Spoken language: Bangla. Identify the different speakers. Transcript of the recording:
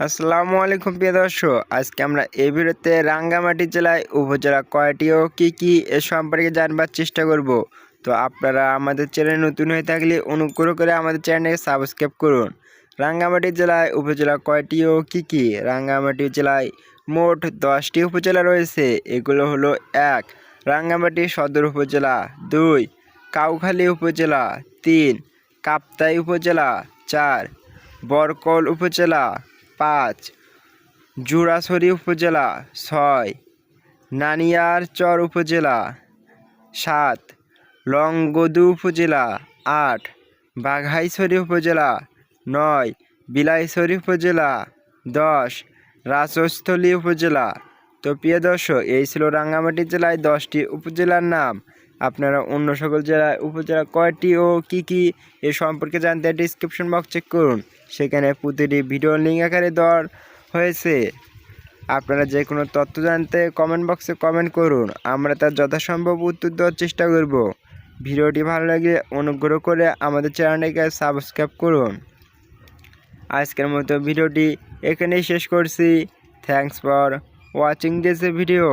Speaker 1: আসসালামু আলাইকুম প্রিয় দর্শক, আজকে আমরা এই ভিডিওতে রাঙ্গামাটি জেলায় উপজেলা কয়টি ও কী কী এ সম্পর্কে জানবার চেষ্টা করব। তো আপনারা আমাদের চ্যানেল নতুন হয়ে থাকলে অনুগ্রহ করে আমাদের চ্যানেলকে সাবস্ক্রাইব করুন। রাঙ্গামাটি জেলায় উপজেলা কয়টি ও কী কী? রাঙ্গামাটি জেলায় মোট 10টি উপজেলা রয়েছে। এগুলো হলো: 1. রাঙ্গামাটি সদর উপজেলা, 2. কাউখালী উপজেলা, 3. কাপ্তাই উপজেলা, 4. বরকল উপজেলা, 5. জুরাছড়ি উপজেলা, 6. নানিয়ারচর উপজেলা, 7. লংগদু উপজেলা, 8. বাঘাইছড়ি উপজেলা, 9. বিলাইছড়ি উপজেলা, 10. রাজস্থলী উপজেলা। তো প্রিয় দর্শক, এই ছিল রাঙ্গামাটি জেলায় 10টি উপজেলার নাম। আপনারা অন্য সকল জেলায় উপজেলা কয়টি ও কী কী এ সম্পর্কে জানতে ডিসক্রিপশন বক্স চেক করুন, সেখানে প্রতিটি ভিডিও লিঙ্ক আকারে দেওয়া হয়েছে। আপনারা যে কোনো তথ্য জানতে কমেন্ট বক্সে কমেন্ট করুন, আমরা তার যথাসম্ভব উত্তর দেওয়ার চেষ্টা করব। ভিডিওটি ভালো লাগলে অনুগ্রহ করে আমাদের চ্যানেলটিকে সাবস্ক্রাইব করুন। আজকের মতো ভিডিওটি এখানেই শেষ করছি। Thanks for watching this video.